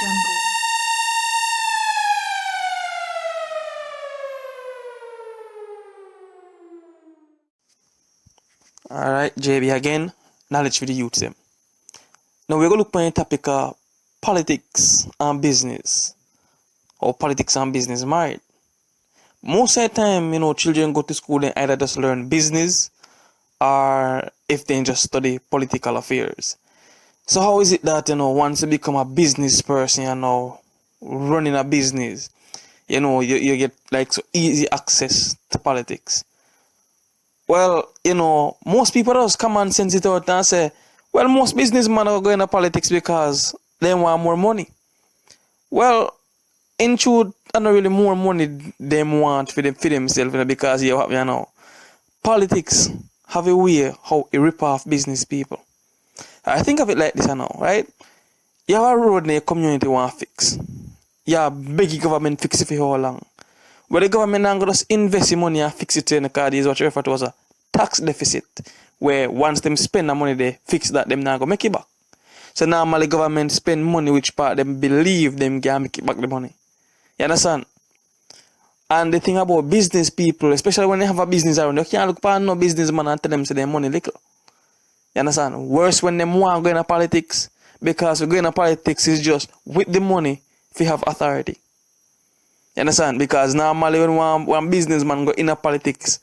jungle. Alright, JB again. Knowledge for the youth them. Now we're gonna look at the topic of politics and business. Or politics and business married. Most of the time, children go to school and either just learn business or if they just study political affairs. So how is it that once you become a business person, running a business, you get like so easy access to politics? Well, most people just come and sense it out and say, well, most businessmen are going to politics because they want more money. Well, in truth, I don't really more money they want for themselves because politics have a way how it rip off business people. I think of it like this right? You have a road in your community want to fix. You beg government fix it for how long? But the government now going to just invest in money and fix it in the card is what you refer to as a tax deficit, where once them spend the money they fix that, them now go make it back. So normally government spend money which part them believe them can make it back the money. You understand? And the thing about business people, especially when they have a business around, you can't look for no businessman and tell them say their money little. You understand? Worse when them want to go into politics, because going into politics is just with the money if you have authority. You understand? Because normally when one businessman go into politics,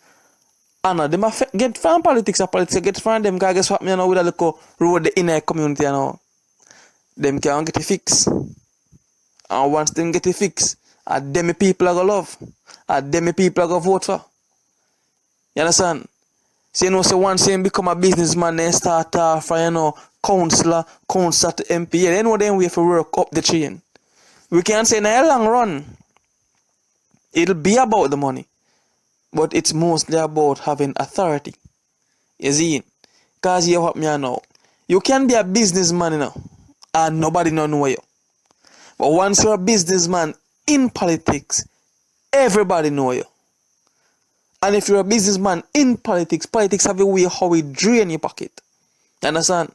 and them get from politics or politics get from them, because guess what, with a little road the inner community, them can get it fixed. And once them get it fixed, them people are going to love. Them people are going to vote for. You understand? So, so once they become a businessman, then start off for, councillor to MP, they know them way for work up the chain. We can say in a long run, it'll be about the money. But it's mostly about having authority. You see? Because you help me now. You can be a businessman, and nobody know you. But once you're a businessman in politics, everybody know you. And if you're a businessman in politics, politics have a way how it drain your pocket. You understand?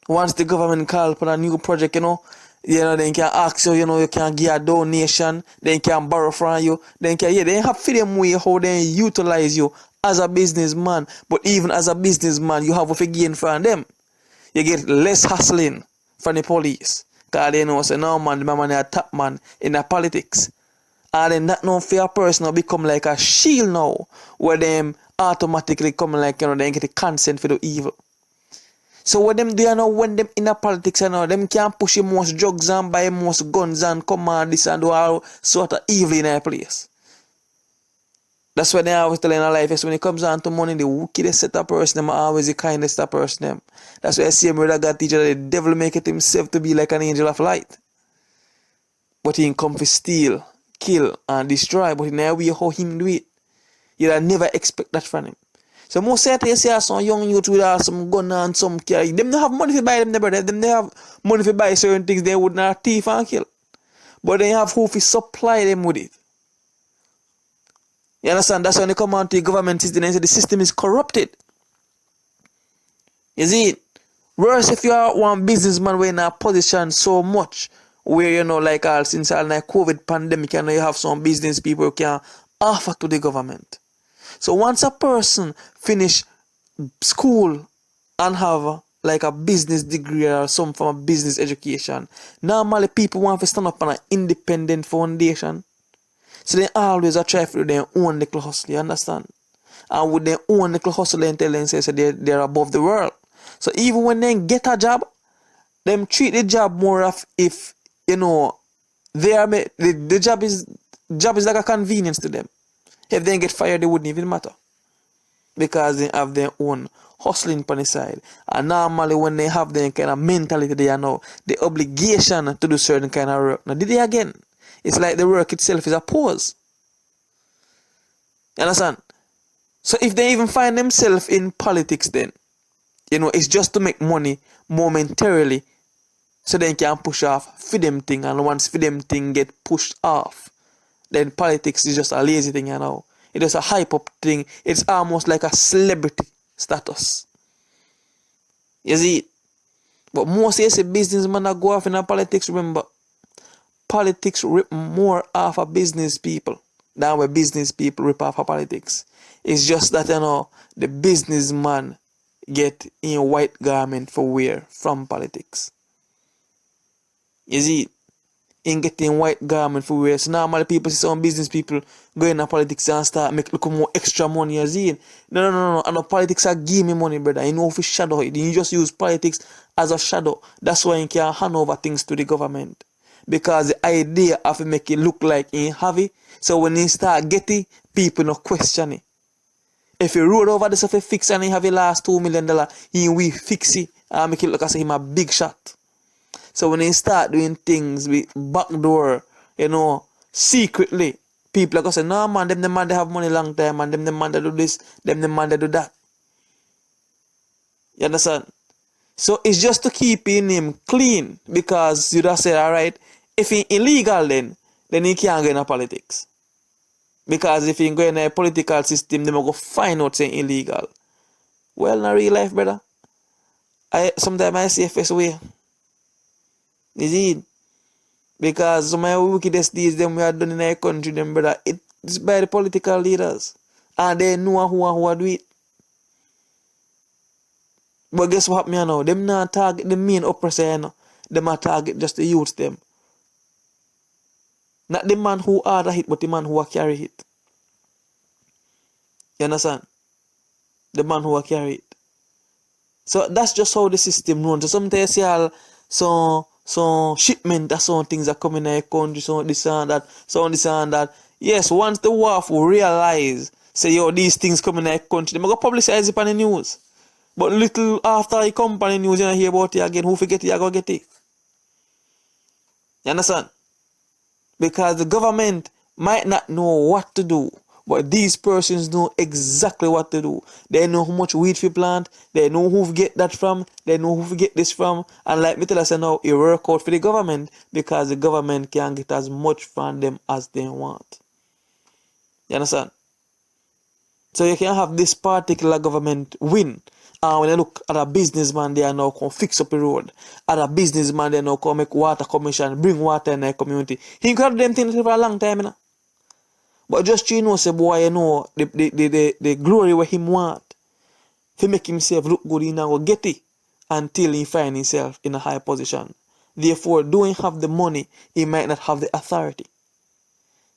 Once the government call for a new project, they can ask you, you can give a donation, they can borrow from you, they have freedom way how they utilize you as a businessman. But even as a businessman, you have to gain from them. You get less hustling from the police. Because they know, say, no man, the man is a top man in the politics. And then that no fair person will become like a shield now, where them automatically come like, they get the consent for the evil. So what them do when them in the politics them can push the most drugs and buy most guns and come and this and do all sort of evil in a place. That's why they always tell in our life is when it comes down to money, the wickedest set of person them are always the kindest of person them. That's why I see him with God teacher, the devil make it himself to be like an angel of light. But he come to steal, kill and destroy, but in a way how him do it. You'll never expect that from him. So most certainly you see some young youth with some gun and some carry. Them don't have money to buy them, brother. Them they have money to buy certain things they would not thief and kill. But they have who to supply them with it. You understand? That's when they come on to the government system and say the system is corrupted. You see it? Worse if you are one businessman where in a position so much where like all since all like COVID pandemic, you have some business people who can offer to the government. So once a person finish school and have like a business degree or some form of business education, normally people want to stand up on an independent foundation. So they always try to do their own little hustle, you understand? And with their own little hustle, they tell them say they're above the world. So even when they get a job, them treat the job more of if, they are the job is like a convenience to them. If they get fired, it wouldn't even matter. Because they have their own hustling on the side. And normally when they have their kind of mentality, they know the obligation to do certain kind of work. Now, did they again? It's like the work itself is a pause. You understand? So if they even find themselves in politics then, it's just to make money momentarily so they can push off for them thing. And once for them thing get pushed off, then politics is just a lazy thing, It is a hype up thing. It's almost like a celebrity status. You see it? But most you see businessmen that go off in politics, remember, politics rip more off of business people than where business people rip off of politics. It's just that, the businessman get in white garment for wear from politics. You see, in getting white garment for wear. So normally people see some business people go into politics and start make look more extra money. You see, no. And the politics are give me money, brother. You know if you shadow it. You just use politics as a shadow. That's why you can hand over things to the government. Because the idea of make it look like you have it. So when you start getting, people no question it. If you roll over this, if you fix and you have your last $2 million, he will fix it and make it look as him a big shot. So when they start doing things with backdoor, secretly, people are going to say, no man, them the man they have money long time, and them the man they do this, them the man they do that. You understand? So it's just to keep him clean, because you just say, alright, if he illegal then he can't go into politics. Because if he go in a political system, they will go find out saying illegal. Well, in real life, brother, sometimes I see first way. Is it? Because some of the wickedest deeds them we are done in our country, them brother, it's by the political leaders. And they know who do it. But guess what me now? Them not target the main oppressor, Them are target just the youth them. Not the man who order hit, but the man who carry it. You understand? The man who carry it. So that's just how the system runs. So sometimes you see so shipment that some things are coming in a country, so this and that, so this and that. Yes, once the WAF will realize, say, yo, these things coming in a country, they're going to publicize it on the news. But little after it come on the news, you don't hear about it again. Who forget it, you go get it. You understand? Because the government might not know what to do, but these persons know exactly what to do. They know how much weed to plant, they know who to get that from, they know who to get this from. And like me tell us now, it work out for the government, because the government can get as much from them as they want. You understand? So you can have this particular government win. And when you look at a businessman, they are now come fix up the road. At a businessman, they now come make water commission, bring water in their community. He could have them things for a long time, But just say boy, the glory where him want. He make himself look good, he now go get it until he find himself in a high position. Therefore, doing have the money, he might not have the authority.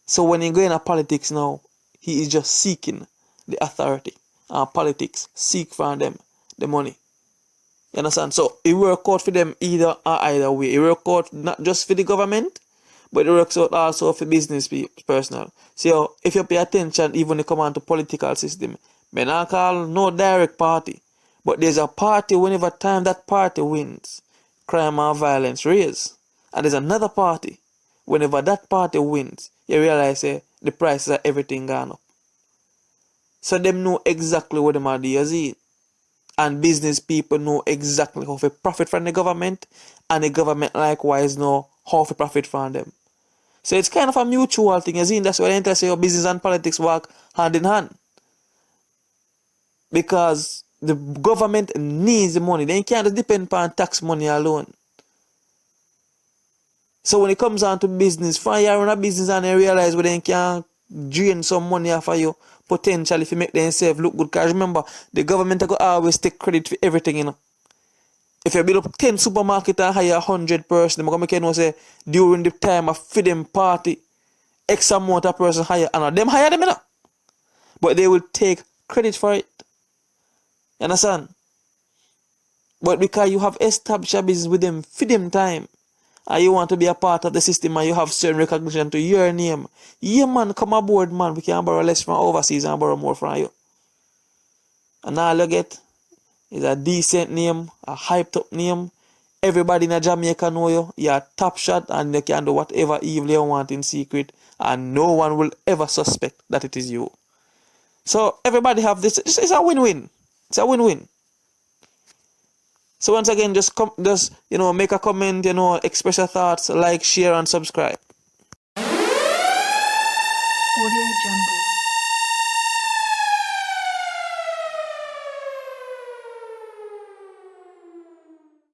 So when he go in politics now, he is just seeking the authority. And politics seek from them the money. You understand? So it works out for them either way. It works out not just for the government, but it works out also for business personnel. So if you pay attention, even when you come on to political system, may not call no direct party, but there's a party whenever time that party wins, crime and violence raise. And there's another party, whenever that party wins, you realize the prices of everything gone up. So them know exactly what them are doing. And business people know exactly how to profit from the government, and the government likewise know how to profit from them. So it's kind of a mutual thing, that's why the interest of business and politics work hand in hand. Because the government needs the money. They can't depend upon tax money alone. So when it comes down to business, for you run a business and they realize where they can drain some money off of you, potentially if you make themselves look good. Because remember, the government will always take credit for everything, If you build up 10 supermarkets and hire 100 persons, they're going to make say during the time of feeding party, X amount of person hire, and them hire them, But they will take credit for it. You understand? But because you have established a business with them, feed them time, and you want to be a part of the system and you have certain recognition to your name, yeah man, come aboard man, we can borrow less from overseas and borrow more from you. And all you get is a decent name, a hyped up name. Everybody in Jamaica know you, you're a top shot, and you can do whatever evil you want in secret, and no one will ever suspect that it is you. So everybody have this, it's a win-win. It's a win-win. So once again, just make a comment, express your thoughts, like, share, and subscribe.